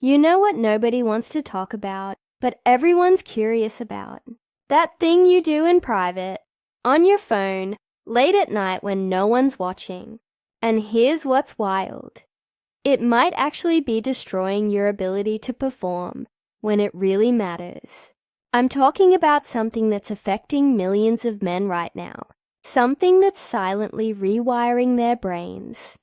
You know what nobody wants to talk about, but everyone's curious about? That thing you do in private, on your phone, late at night when no one's watching. And here's what's wild. It might actually be destroying your ability to perform when it really matters. I'm talking about something that's affecting millions of men right now. Something that's silently rewiring their brains,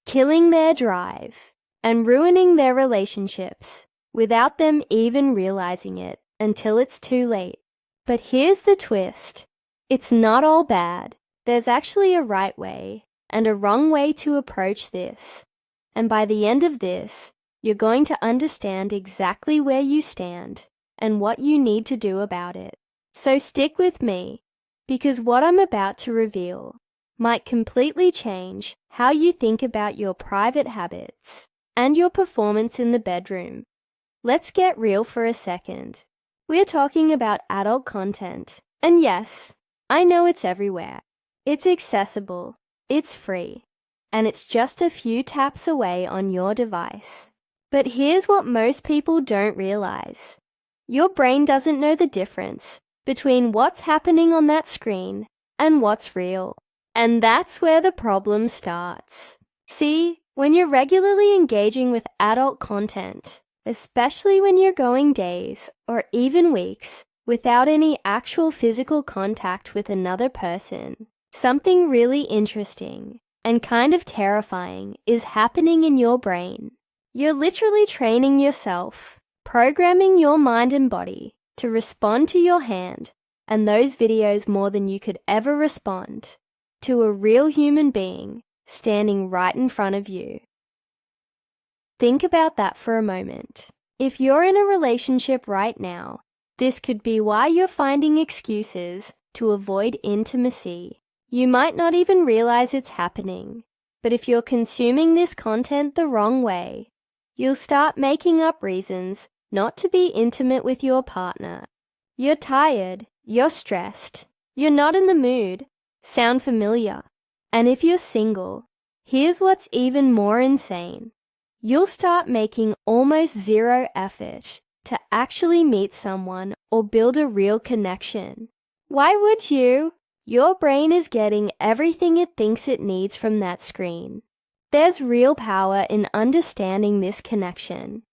killing their drive, and ruining their relationships without them even realizing it until it's too late. But here's the twist. It's not all bad. There's actually a right way and a wrong way to approach this. And by the end of this, you're going to understand exactly where you stand and what you need to do about it. So stick with me, because what I'm about to reveal might completely change how you think about your private habits and your performance in the bedroom. Let's get real for a second. We're talking about adult content, and yes, I know it's everywhere. It's accessible, it's free, and it's just a few taps away on your device. But here's what most people don't realize. Your brain doesn't know the difference between what's happening on that screen and what's real. And that's where the problem starts. See, when you're regularly engaging with adult content, especially when you're going days or even weeks without any actual physical contact with another person, something really interesting and kind of terrifying is happening in your brain. You're literally training yourself, programming your mind and body to respond to your hand and those videos more than you could ever respond to a real human being standing right in front of you. Think about that for a moment. If you're in a relationship right now, this could be why you're finding excuses to avoid intimacy. You might not even realize it's happening, but if you're consuming this content the wrong way, you'll start making up reasons not to be intimate with your partner. You're tired, you're stressed, you're not in the mood. Sound familiar? And if you're single, here's what's even more insane. You'll start making almost zero effort to actually meet someone or build a real connection. Why would you? Your brain is getting everything it thinks it needs from that screen. There's real power in understanding this connection,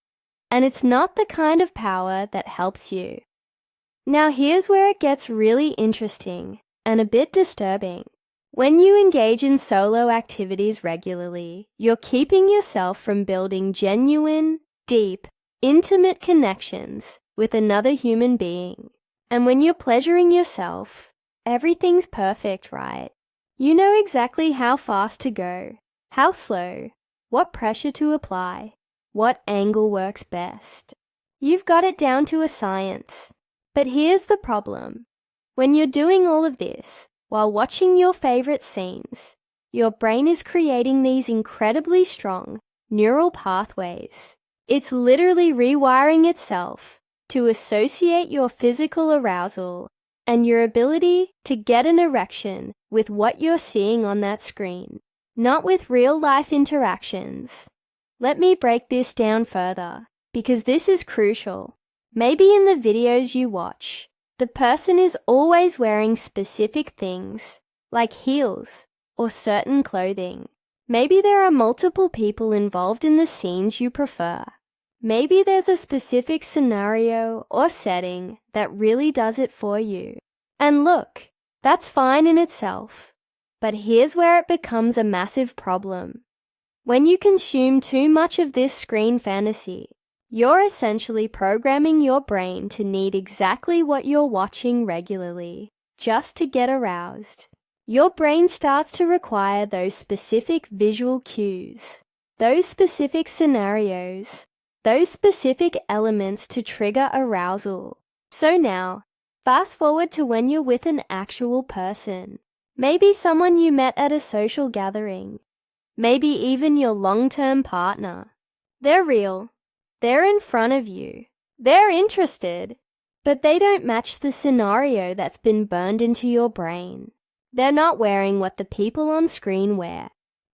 and it's not the kind of power that helps you. Now here's where it gets really interesting and a bit disturbing. When you engage in solo activities regularly, you're keeping yourself from building genuine, deep, intimate connections with another human being. And when you're pleasuring yourself, everything's perfect, right? You know exactly how fast to go, how slow, what pressure to apply, what angle works best. You've got it down to a science. But here's the problem. When you're doing all of this while watching your favorite scenes, your brain is creating these incredibly strong neural pathways. It's literally rewiring itself to associate your physical arousal and your ability to get an erection with what you're seeing on that screen, not with real-life interactions. Let me break this down further, because this is crucial. Maybe in the videos you watch, the person is always wearing specific things, like heels or certain clothing. Maybe there are multiple people involved in the scenes you prefer. Maybe there's a specific scenario or setting that really does it for you. And look, that's fine in itself. But here's where it becomes a massive problem. When you consume too much of this screen fantasy, you're essentially programming your brain to need exactly what you're watching regularly, just to get aroused. Your brain starts to require those specific visual cues, those specific scenarios, those specific elements to trigger arousal. So now, fast forward to when you're with an actual person. Maybe someone you met at a social gathering. Maybe even your long-term partner. They're real. They're in front of you. They're interested. But they don't match the scenario that's been burned into your brain. They're not wearing what the people on screen wear.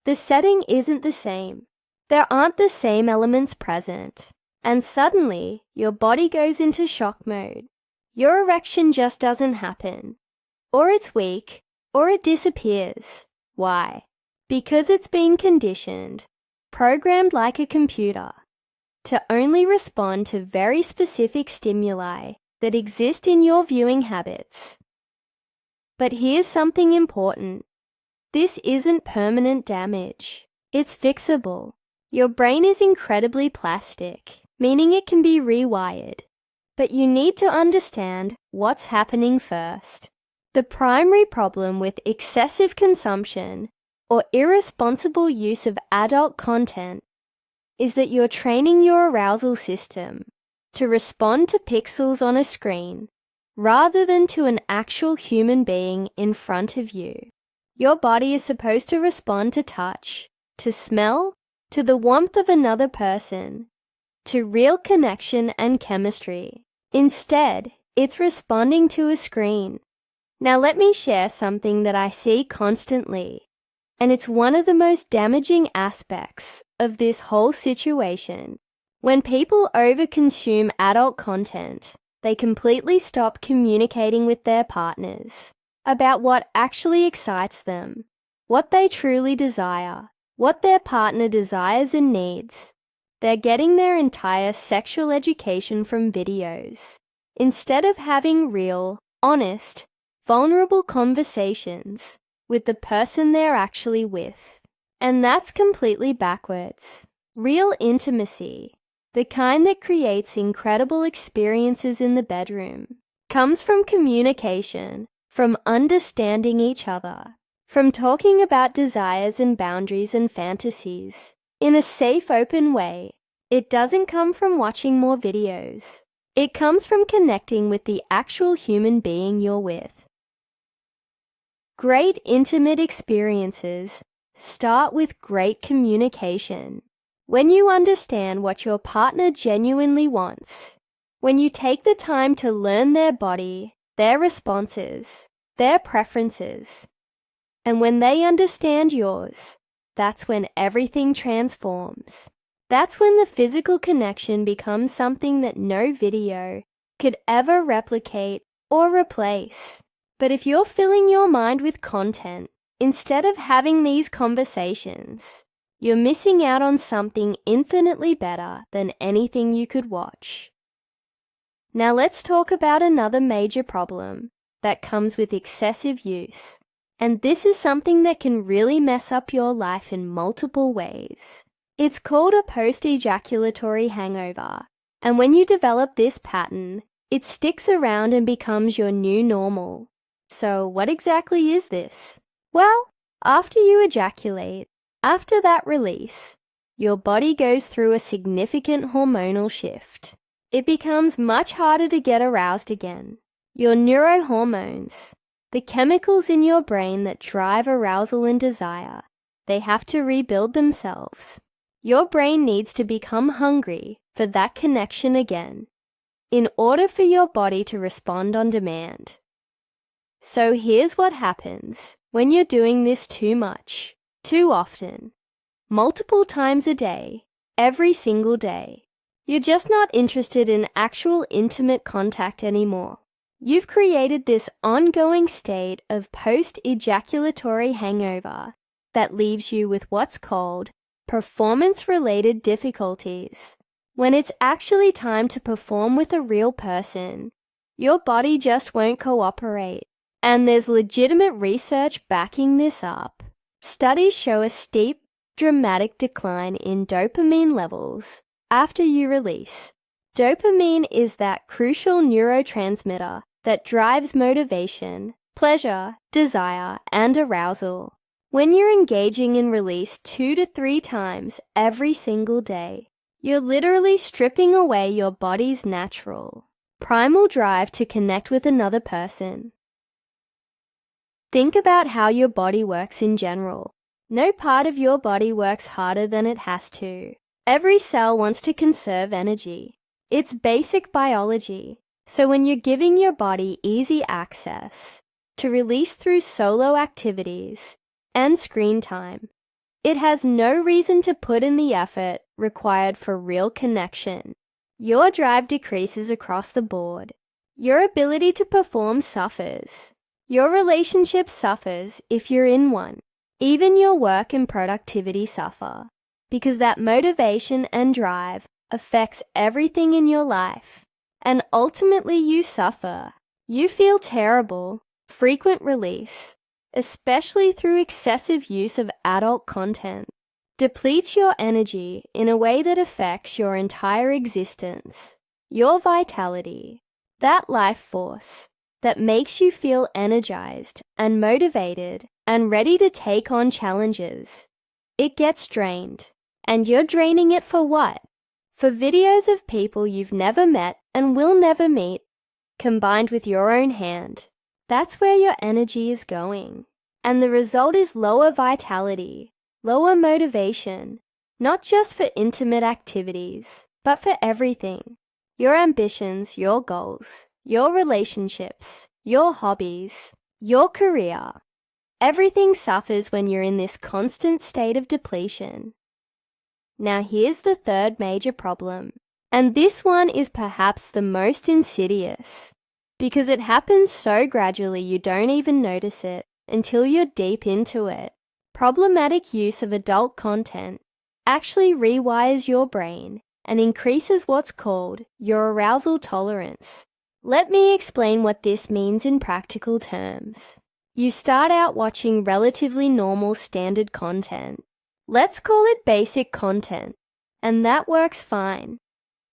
The setting isn't the same. There aren't the same elements present. and suddenly your body goes into shock mode. Your erection just doesn't happen. Or it's weak, or it disappears. Why? Because it's been conditioned, programmed like a computer, to only respond to very specific stimuli that exist in your viewing habits. But here's something important. This isn't permanent damage. It's fixable. Your brain is incredibly plastic, meaning it can be rewired. But you need to understand what's happening first. The primary problem with excessive consumption or irresponsible use of adult content is that you're training your arousal system to respond to pixels on a screen rather than to an actual human being in front of you. Your body is supposed to respond to touch, to smell, to the warmth of another person, to real connection and chemistry. Instead, it's responding to a screen. Now let me share something that I see constantly, and it's one of the most damaging aspects of this whole situation. When people overconsume adult content, they completely stop communicating with their partners about what actually excites them, what they truly desire, what their partner desires and needs. They're getting their entire sexual education from videos, instead of having real, honest, vulnerable conversations with the person they're actually with. And that's completely backwards. Real intimacy, the kind that creates incredible experiences in the bedroom, comes from communication, from understanding each other, from talking about desires and boundaries and fantasies in a safe, open way. It doesn't come from watching more videos. It comes from connecting with the actual human being you're with. Great intimate experiences start with great communication. When you understand what your partner genuinely wants, when you take the time to learn their body, their responses, their preferences, and when they understand yours, that's when everything transforms. That's when the physical connection becomes something that no video could ever replicate or replace. But if you're filling your mind with content instead of having these conversations, you're missing out on something infinitely better than anything you could watch. Now let's talk about another major problem that comes with excessive use. And this is something that can really mess up your life in multiple ways. It's called a post-ejaculatory hangover. And when you develop this pattern, it sticks around and becomes your new normal. So what exactly is this? Well, after you ejaculate, after that release, your body goes through a significant hormonal shift. It becomes much harder to get aroused again. Your neurohormones, the chemicals in your brain that drive arousal and desire, they have to rebuild themselves. Your brain needs to become hungry for that connection again, in order for your body to respond on demand. So here's what happens when you're doing this too much, too often, multiple times a day, every single day. You're just not interested in actual intimate contact anymore. You've created this ongoing state of post-ejaculatory hangover that leaves you with what's called performance-related difficulties. When it's actually time to perform with a real person, your body just won't cooperate. And there's legitimate research backing this up. Studies show a steep, dramatic decline in dopamine levels after you release. Dopamine is that crucial neurotransmitter that drives motivation, pleasure, desire, and arousal. When you're engaging in release 2 to 3 times every single day, you're literally stripping away your body's natural, primal drive to connect with another person. Think about how your body works in general. No part of your body works harder than it has to. Every cell wants to conserve energy. It's basic biology. So when you're giving your body easy access to release through solo activities and screen time, it has no reason to put in the effort required for real connection. Your drive decreases across the board. Your ability to perform suffers. Your relationship suffers if you're in one. Even your work and productivity suffer, because that motivation and drive affects everything in your life. And ultimately you suffer. You feel terrible, frequent release, especially through excessive use of adult content, depletes your energy in a way that affects your entire existence, your vitality, that life force that makes you feel energized and motivated and ready to take on challenges. It gets drained, and you're draining it for what? For videos of people you've never met and will never meet, combined with your own hand. That's where your energy is going. And the result is lower vitality, lower motivation, not just for intimate activities, but for everything. Your ambitions, your goals, your relationships, your hobbies, your career. Everything suffers when you're in this constant state of depletion. Now here's the third major problem, and this one is perhaps the most insidious, because it happens so gradually you don't even notice it until you're deep into it. Problematic use of adult content actually rewires your brain and increases what's called your arousal tolerance. Let me explain what this means in practical terms. You start out watching relatively normal standard content. Let's call it basic content, and that works fine.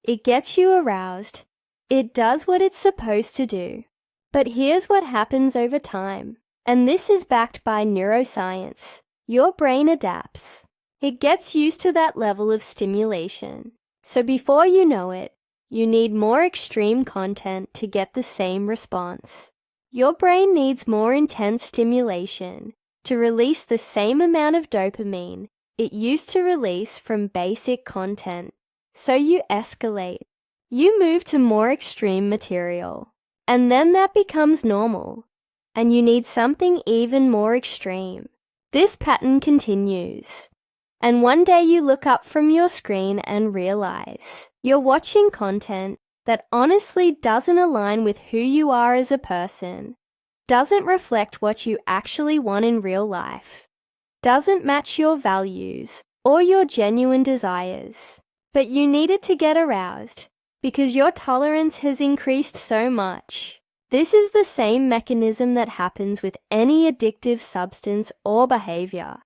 It gets you aroused. It does what it's supposed to do. But here's what happens over time, and this is backed by neuroscience. Your brain adapts. It gets used to that level of stimulation. So before you know it, you need more extreme content to get the same response. Your brain needs more intense stimulation to release the same amount of dopamine it used to release from basic content. So you escalate. You move to more extreme material. And then that becomes normal. And you need something even more extreme. This pattern continues. And one day you look up from your screen and realize you're watching content that honestly doesn't align with who you are as a person, doesn't reflect what you actually want in real life, doesn't match your values or your genuine desires. But you needed to get aroused because your tolerance has increased so much. This is the same mechanism that happens with any addictive substance or behavior.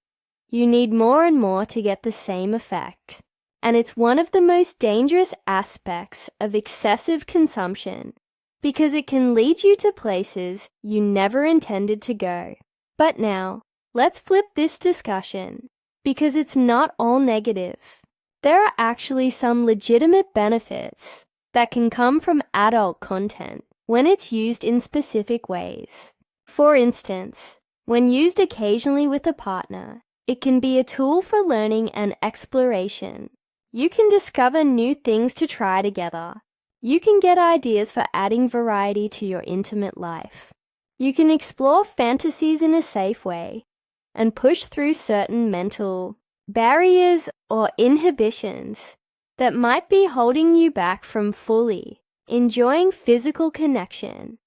You need more and more to get the same effect. And it's one of the most dangerous aspects of excessive consumption because it can lead you to places you never intended to go. But now, let's flip this discussion because it's not all negative. There are actually some legitimate benefits that can come from adult content when it's used in specific ways. For instance, when used occasionally with a partner, it can be a tool for learning and exploration. You can discover new things to try together. You can get ideas for adding variety to your intimate life. You can explore fantasies in a safe way and push through certain mental barriers or inhibitions that might be holding you back from fully enjoying physical connection.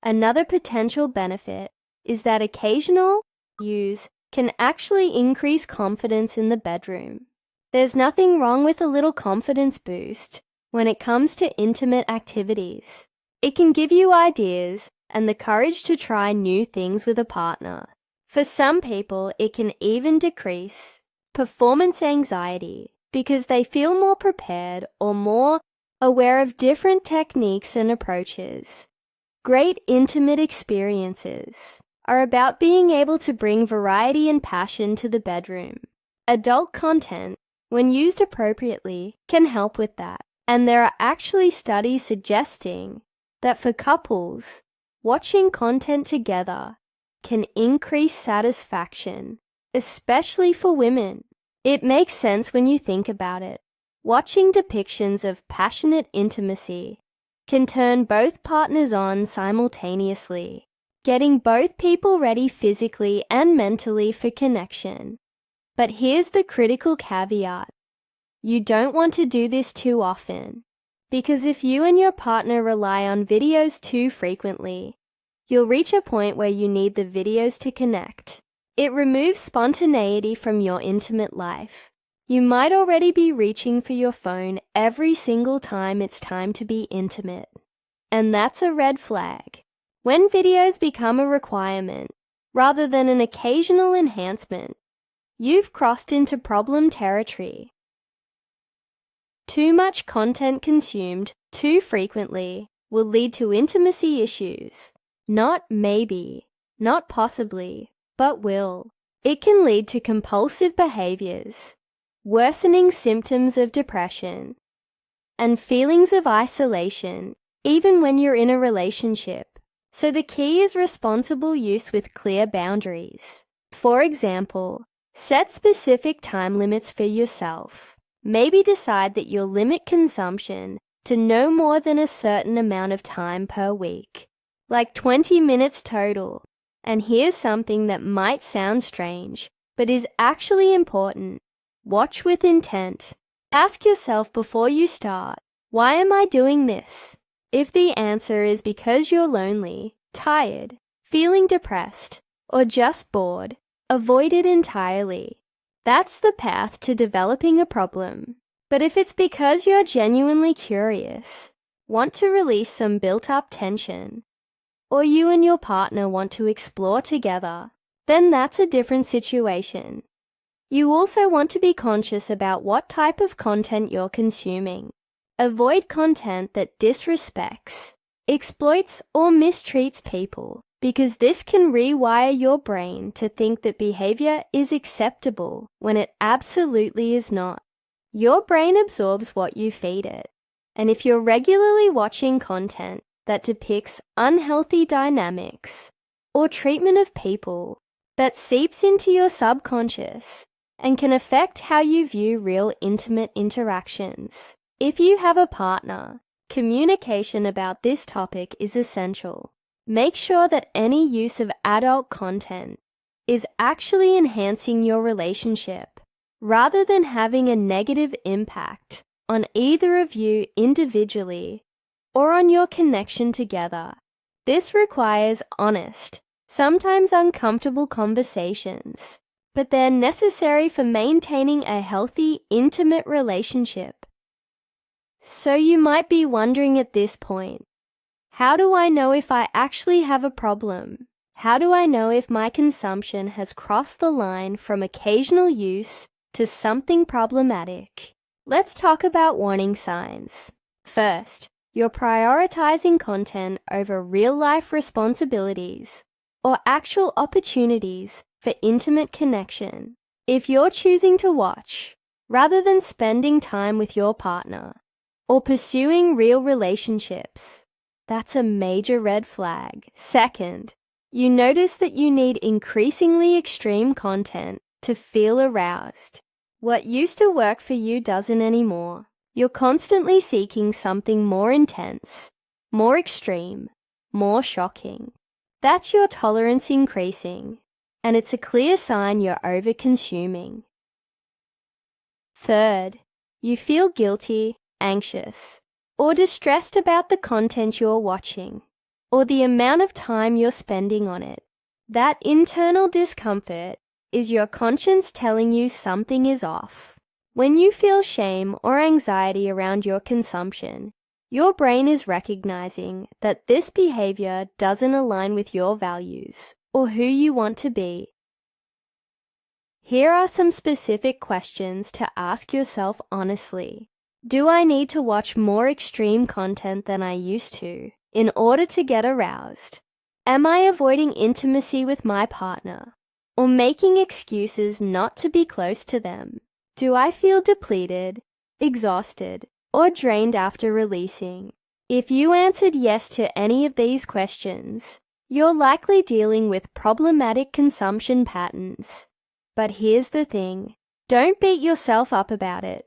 Another potential benefit is that occasional use can actually increase confidence in the bedroom. There's nothing wrong with a little confidence boost when it comes to intimate activities. It can give you ideas and the courage to try new things with a partner. For some people, it can even decrease performance anxiety because they feel more prepared or more aware of different techniques and approaches. Great intimate experiences are about being able to bring variety and passion to the bedroom. Adult content, when used appropriately, can help with that. And there are actually studies suggesting that for couples, watching content together can increase satisfaction, especially for women. It makes sense when you think about it. Watching depictions of passionate intimacy can turn both partners on simultaneously, getting both people ready physically and mentally for connection. But here's the critical caveat. You don't want to do this too often. Because if you and your partner rely on videos too frequently, you'll reach a point where you need the videos to connect. It removes spontaneity from your intimate life. You might already be reaching for your phone every single time it's time to be intimate. And that's a red flag. When videos become a requirement, rather than an occasional enhancement, you've crossed into problem territory. Too much content consumed too frequently will lead to intimacy issues. Not maybe, not possibly, but will. It can lead to compulsive behaviors, worsening symptoms of depression, and feelings of isolation, even when you're in a relationship. So the key is responsible use with clear boundaries. For example, set specific time limits for yourself. Maybe decide that you'll limit consumption to no more than a certain amount of time per week, like 20 minutes total. And here's something that might sound strange, but is actually important. Watch with intent. Ask yourself before you start, why am I doing this? If the answer is because you're lonely, tired, feeling depressed, or just bored, avoid it entirely. That's the path to developing a problem. But if it's because you're genuinely curious, want to release some built-up tension, or you and your partner want to explore together, then that's a different situation. You also want to be conscious about what type of content you're consuming. Avoid content that disrespects, exploits, or mistreats people, because this can rewire your brain to think that behavior is acceptable when it absolutely is not. Your brain absorbs what you feed it, and if you're regularly watching content that depicts unhealthy dynamics or treatment of people, that seeps into your subconscious and can affect how you view real intimate interactions. If you have a partner, communication about this topic is essential. Make sure that any use of adult content is actually enhancing your relationship, rather than having a negative impact on either of you individually or on your connection together. This requires honest, sometimes uncomfortable conversations, but they're necessary for maintaining a healthy, intimate relationship. So you might be wondering at this point, how do I know if I actually have a problem? How do I know if my consumption has crossed the line from occasional use to something problematic? Let's talk about warning signs. First, you're prioritizing content over real-life responsibilities or actual opportunities for intimate connection. If you're choosing to watch, rather than spending time with your partner, or pursuing real relationships, that's a major red flag. Second, you notice that you need increasingly extreme content to feel aroused. What used to work for you doesn't anymore. You're constantly seeking something more intense, more extreme, more shocking. That's your tolerance increasing, and it's a clear sign you're over-consuming. Third, you feel guilty, anxious, or distressed about the content you're watching, or the amount of time you're spending on it. That internal discomfort is your conscience telling you something is off. When you feel shame or anxiety around your consumption, your brain is recognizing that this behavior doesn't align with your values or who you want to be. Here are some specific questions to ask yourself honestly. Do I need to watch more extreme content than I used to in order to get aroused? Am I avoiding intimacy with my partner or making excuses not to be close to them? Do I feel depleted, exhausted, or drained after releasing? If you answered yes to any of these questions, you're likely dealing with problematic consumption patterns. But here's the thing, don't beat yourself up about it.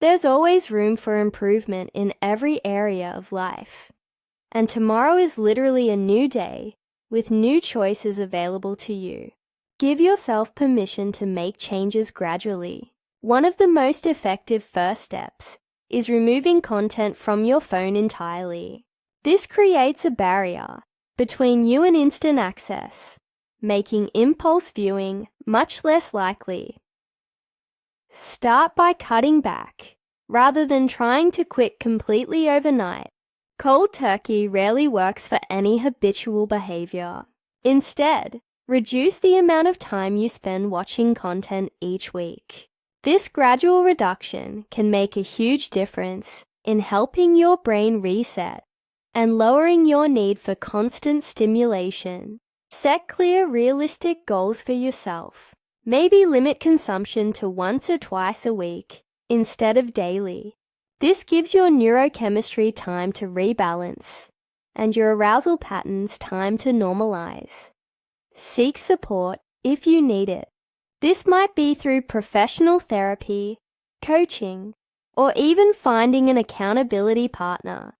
There's always room for improvement in every area of life. And tomorrow is literally a new day with new choices available to you. Give yourself permission to make changes gradually. One of the most effective first steps is removing content from your phone entirely. This creates a barrier between you and instant access, making impulse viewing much less likely. Start by cutting back, rather than trying to quit completely overnight. Cold turkey rarely works for any habitual behavior. Instead, reduce the amount of time you spend watching content each week. This gradual reduction can make a huge difference in helping your brain reset and lowering your need for constant stimulation. Set clear, realistic goals for yourself. Maybe limit consumption to once or twice a week instead of daily. This gives your neurochemistry time to rebalance and your arousal patterns time to normalize. Seek support if you need it. This might be through professional therapy, coaching, or even finding an accountability partner.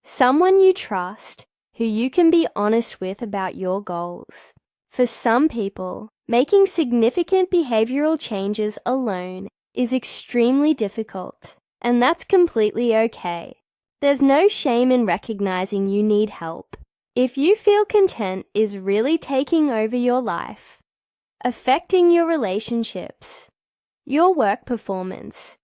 Someone you trust, who you can be honest with about your goals. For some people, making significant behavioral changes alone is extremely difficult, and that's completely okay. There's no shame in recognizing you need help. If you feel content is really taking over your life, affecting your relationships, your work performance,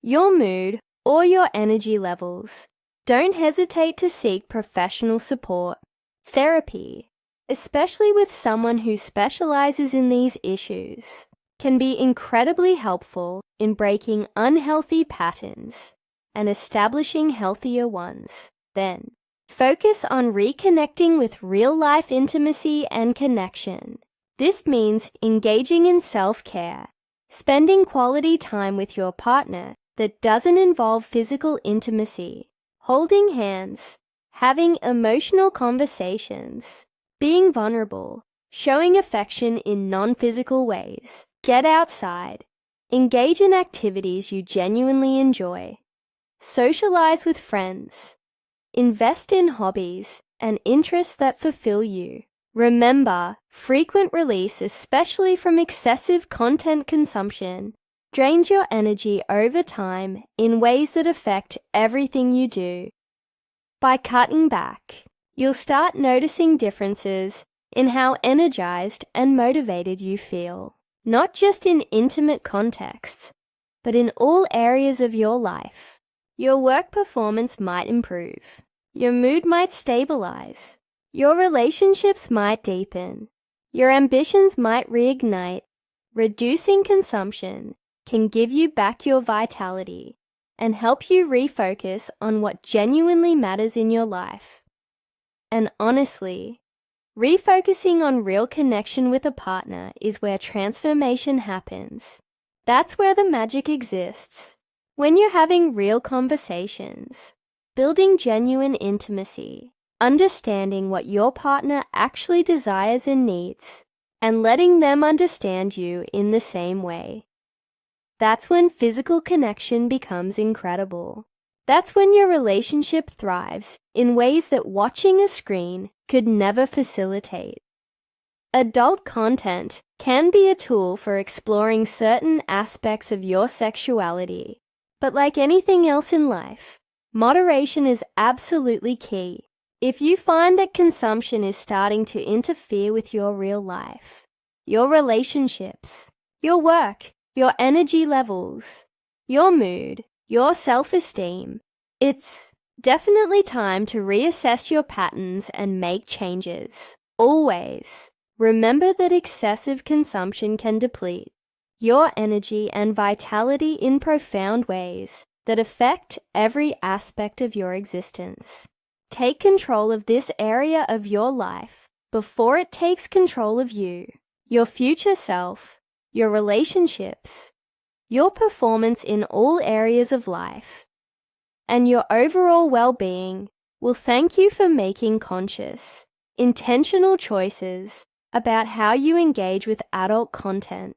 your mood, or your energy levels, don't hesitate to seek professional support. Therapy, especially with someone who specializes in these issues, can be incredibly helpful in breaking unhealthy patterns and establishing healthier ones. Then, focus on reconnecting with real-life intimacy and connection. This means engaging in self-care, spending quality time with your partner that doesn't involve physical intimacy, holding hands, having emotional conversations, being vulnerable, showing affection in non-physical ways. Get outside. Engage in activities you genuinely enjoy. Socialize with friends. Invest in hobbies and interests that fulfill you. Remember, frequent release, especially from excessive content consumption, drains your energy over time in ways that affect everything you do. By cutting back, you'll start noticing differences in how energized and motivated you feel, not just in intimate contexts, but in all areas of your life. Your work performance might improve. Your mood might stabilize. Your relationships might deepen. Your ambitions might reignite. Reducing consumption can give you back your vitality and help you refocus on what genuinely matters in your life. And honestly, refocusing on real connection with a partner is where transformation happens. That's where the magic exists. When you're having real conversations, building genuine intimacy, understanding what your partner actually desires and needs, and letting them understand you in the same way. That's when physical connection becomes incredible. That's when your relationship thrives in ways that watching a screen could never facilitate. Adult content can be a tool for exploring certain aspects of your sexuality, but like anything else in life, moderation is absolutely key. If you find that consumption is starting to interfere with your real life, your relationships, your work, your energy levels, your mood, your self-esteem, it's definitely time to reassess your patterns and make changes. Always remember that excessive consumption can deplete your energy and vitality in profound ways that affect every aspect of your existence. Take control of this area of your life before it takes control of you, your future self, your relationships, your performance in all areas of life, and your overall well-being will thank you for making conscious, intentional choices about how you engage with adult content.